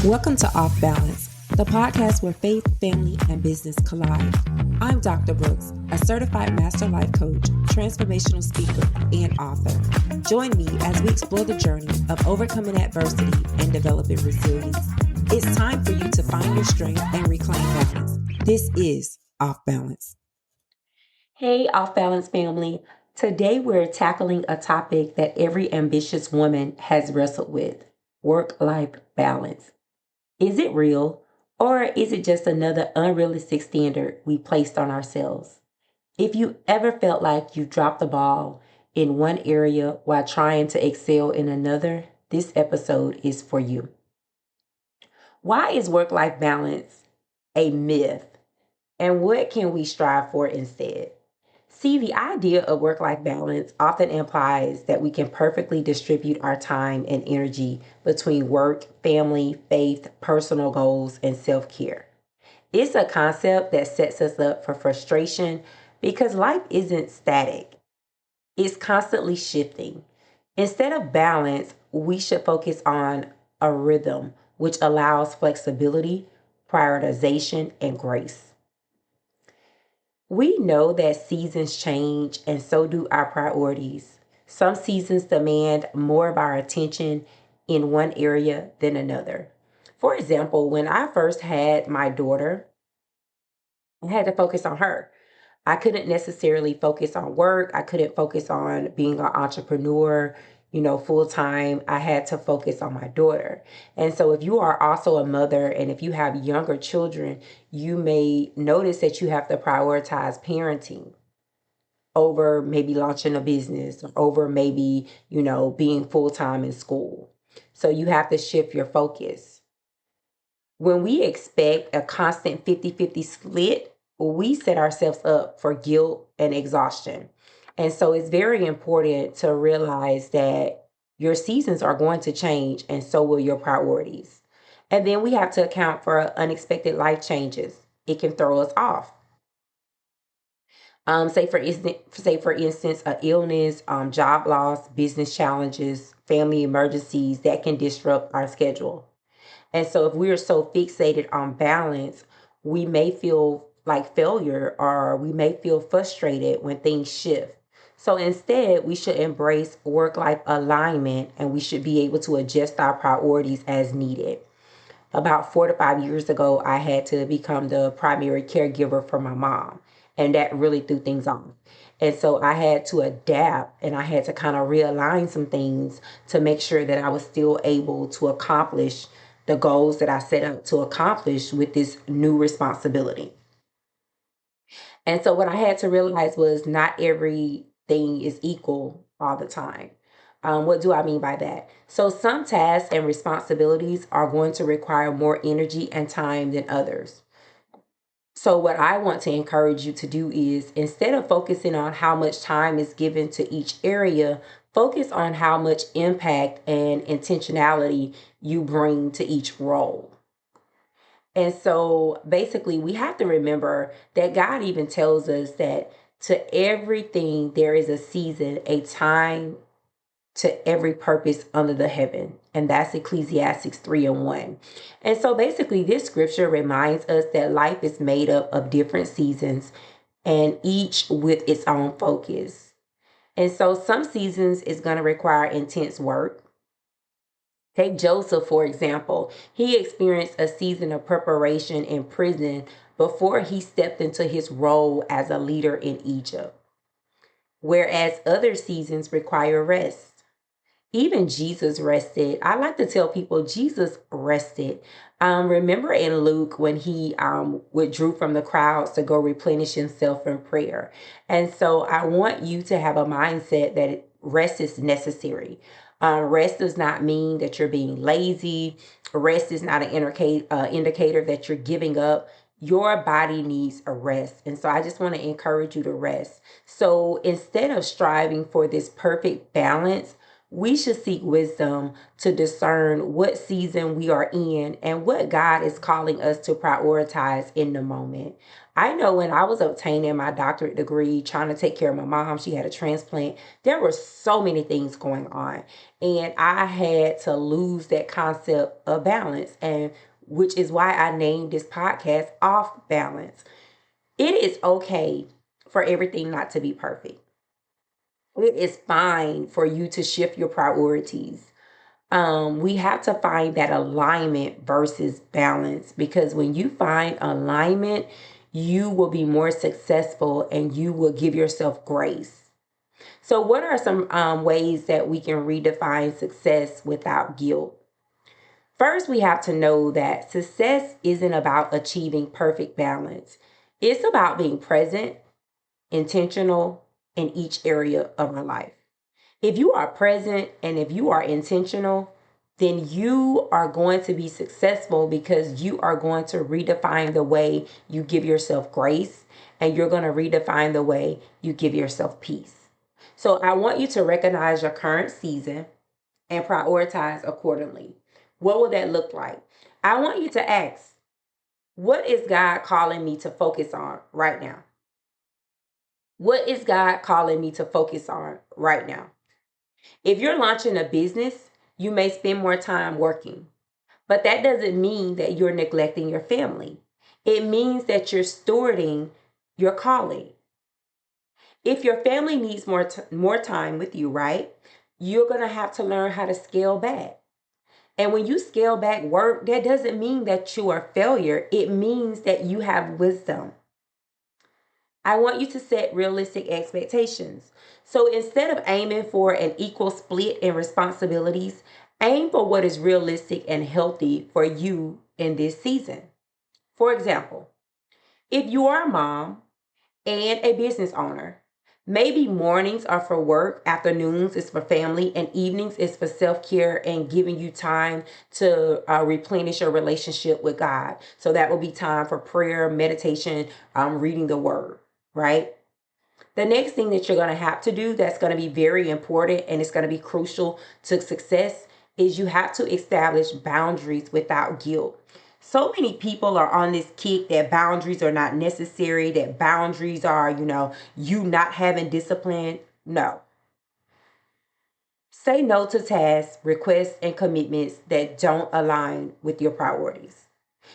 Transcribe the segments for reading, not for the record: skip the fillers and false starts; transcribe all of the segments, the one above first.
Welcome to Off Balance, the podcast where faith, family, and business collide. I'm Dr. Brooks, a certified master life coach, transformational speaker, and author. Join me as we explore the journey of overcoming adversity and developing resilience. It's time for you to find your strength and reclaim balance. This is Off Balance. Hey, Off Balance family. Today we're tackling a topic that every ambitious woman has wrestled with: work-life balance. Is it real, or is it just another unrealistic standard we placed on ourselves? If you ever felt like you dropped the ball in one area while trying to excel in another, this episode is for you. Why is work-life balance a myth, and what can we strive for instead? See, the idea of work-life balance often implies that we can perfectly distribute our time and energy between work, family, faith, personal goals, and self-care. It's a concept that sets us up for frustration because life isn't static. It's constantly shifting. Instead of balance, we should focus on a rhythm which allows flexibility, prioritization, and grace. We know that seasons change and so do our priorities. Some seasons demand more of our attention in one area than another. For example, when I first had my daughter, I had to focus on her. I couldn't necessarily focus on work. I couldn't focus on being an entrepreneur, full time. I had to focus on my daughter. And so if you are also a mother and if you have younger children, you may notice that you have to prioritize parenting over maybe launching a business or over maybe, being full time in school. So you have to shift your focus. When we expect a constant 50-50 split, we set ourselves up for guilt and exhaustion. And so it's very important to realize that your seasons are going to change and so will your priorities. And then we have to account for unexpected life changes. It can throw us off. Say for instance, an illness, job loss, business challenges, family emergencies that can disrupt our schedule. And so if we're so fixated on balance, we may feel like failure or we may feel frustrated when things shift. So instead, we should embrace work-life alignment and we should be able to adjust our priorities as needed. About 4 to 5 years ago, I had to become the primary caregiver for my mom, and that really threw things off. And so I had to adapt and I had to kind of realign some things to make sure that I was still able to accomplish the goals that I set out to accomplish with this new responsibility. And so what I had to realize was not everything is equal all the time. What do I mean by that? So some tasks and responsibilities are going to require more energy and time than others. So what I want to encourage you to do is, instead of focusing on how much time is given to each area, focus on how much impact and intentionality you bring to each role. And so basically, we have to remember that God even tells us that to everything there is a season, a time to every purpose under the heaven. And that's Ecclesiastes 3:1. And so basically, this scripture reminds us that life is made up of different seasons and each with its own focus. And so some seasons is going to require intense work. Take Joseph, for example. He experienced a season of preparation in prison before he stepped into his role as a leader in Egypt, whereas other seasons require rest. Even Jesus rested. I like to tell people Jesus rested. Remember in Luke when he withdrew from the crowds to go replenish himself in prayer. And so I want you to have a mindset that rest is necessary. Rest does not mean that you're being lazy. Rest is not an indicator that you're giving up. Your body needs a rest. And so I just want to encourage you to rest. So instead of striving for this perfect balance, We should seek wisdom to discern what season we are in and what God is calling us to prioritize in the moment. I know when I was obtaining my doctorate degree, trying to take care of my mom, she had a transplant, there were so many things going on. And I had to lose that concept of balance, and which is why I named this podcast Off Balance. It is okay for everything not to be perfect. It is fine for you to shift your priorities. We have to find that alignment versus balance, because when you find alignment, you will be more successful and you will give yourself grace. So, what are some ways that we can redefine success without guilt? First, we have to know that success isn't about achieving perfect balance. It's about being present, intentional in each area of our life. If you are present and if you are intentional, then you are going to be successful because you are going to redefine the way you give yourself grace, and you're going to redefine the way you give yourself peace. So I want you to recognize your current season and prioritize accordingly. What will that look like? I want you to ask, what is God calling me to focus on right now? What is God calling me to focus on right now? If you're launching a business, you may spend more time working, but that doesn't mean that you're neglecting your family. It means that you're stewarding your calling. If your family needs more time with you, right? You're going to have to learn how to scale back. And when you scale back work, that doesn't mean that you are a failure. It means that you have wisdom. I want you to set realistic expectations. So instead of aiming for an equal split in responsibilities, aim for what is realistic and healthy for you in this season. For example, if you are a mom and a business owner, maybe mornings are for work, afternoons is for family, and evenings is for self-care and giving you time to replenish your relationship with God. So that will be time for prayer, meditation, reading the word, right? The next thing that you're going to have to do that's going to be very important and it's going to be crucial to success is you have to establish boundaries without guilt. So many people are on this kick that boundaries are not necessary, that boundaries are, you not having discipline. No. Say no to tasks, requests, and commitments that don't align with your priorities.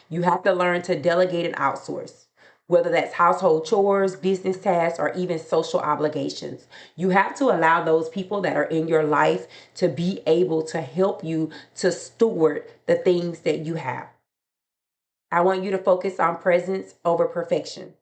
You have to learn to delegate and outsource, whether that's household chores, business tasks, or even social obligations. You have to allow those people that are in your life to be able to help you to steward the things that you have. I want you to focus on presence over perfection.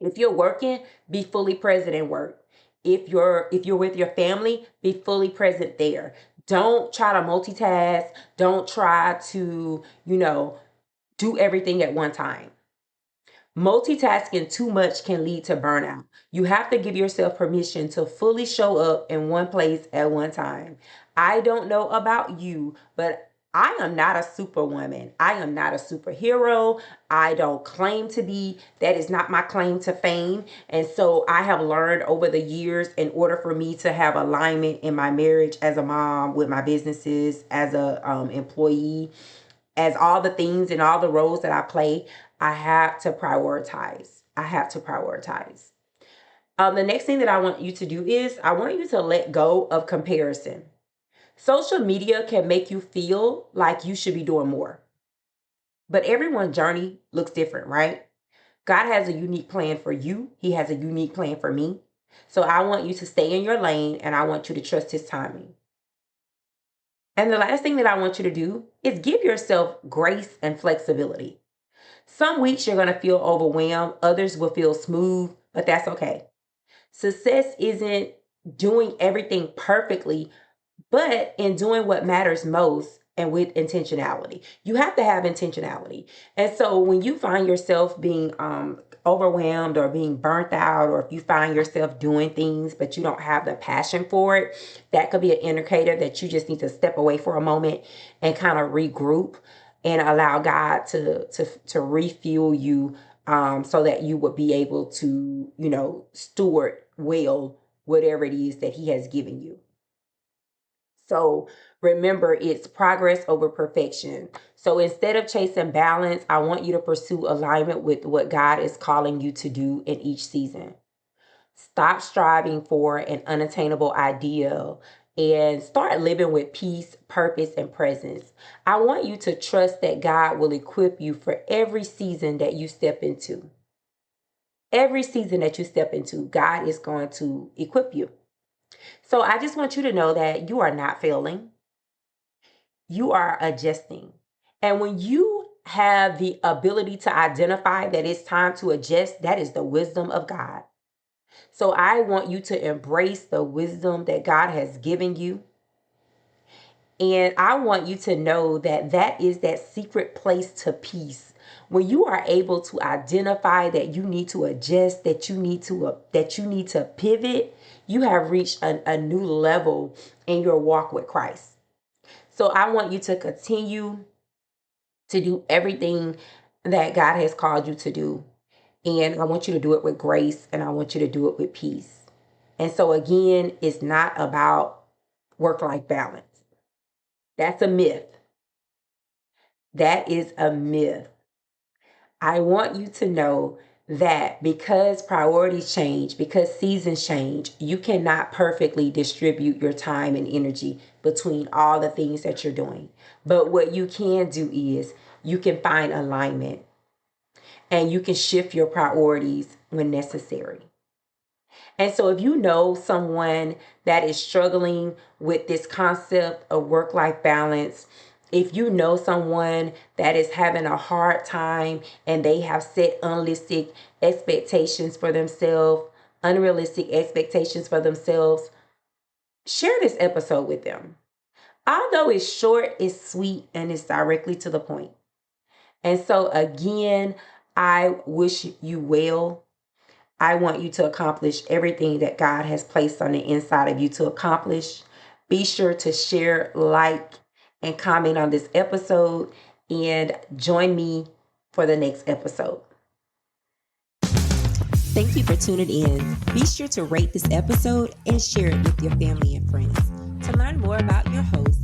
If you're working, be fully present in work. If you're with your family, be fully present there. Don't try to multitask. Don't try to, do everything at one time. Multitasking too much can lead to burnout. You have to give yourself permission to fully show up in one place at one time. I don't know about you, but I am not a superwoman. I am not a superhero. I don't claim to be. That is not my claim to fame. And so I have learned over the years, in order for me to have alignment in my marriage, as a mom, with my businesses, as a employee, as all the things and all the roles that I play, I have to prioritize. I have to prioritize. The next thing that I want you to do is I want you to let go of comparison. Social media can make you feel like you should be doing more, but everyone's journey looks different, right? God has a unique plan for you. He has a unique plan for me. So I want you to stay in your lane and I want you to trust his timing. And the last thing that I want you to do is give yourself grace and flexibility. Some weeks you're going to feel overwhelmed, others will feel smooth, but that's okay. Success isn't doing everything perfectly, but in doing what matters most and with intentionality. You have to have intentionality. And so when you find yourself being overwhelmed or being burnt out, or if you find yourself doing things but you don't have the passion for it, that could be an indicator that you just need to step away for a moment and kind of regroup and allow God to refuel you, so that you would be able to, steward well whatever it is that he has given you. So remember, it's progress over perfection. So instead of chasing balance, I want you to pursue alignment with what God is calling you to do in each season. Stop striving for an unattainable ideal and start living with peace, purpose, and presence. I want you to trust that God will equip you for every season that you step into. Every season that you step into, God is going to equip you. So I just want you to know that you are not failing. You are adjusting. And when you have the ability to identify that it's time to adjust, that is the wisdom of God. So I want you to embrace the wisdom that God has given you. And I want you to know that that is that secret place to peace. When you are able to identify that you need to adjust, that you need to pivot, you have reached a new level in your walk with Christ. So I want you to continue to do everything that God has called you to do. And I want you to do it with grace, and I want you to do it with peace. And so again, it's not about work-life balance. That's a myth. That is a myth. I want you to know that because priorities change, because seasons change, you cannot perfectly distribute your time and energy between all the things that you're doing. But what you can do is you can find alignment and you can shift your priorities when necessary. And so if you know someone that is struggling with this concept of work-life balance, if you know someone that is having a hard time and they have set unrealistic expectations for themselves, share this episode with them. Although it's short, it's sweet, and it's directly to the point. And so again, I wish you well. I want you to accomplish everything that God has placed on the inside of you to accomplish. Be sure to share, like, and comment on this episode, and join me for the next episode. Thank you for tuning in. Be sure to rate this episode and share it with your family and friends. To learn more about your host,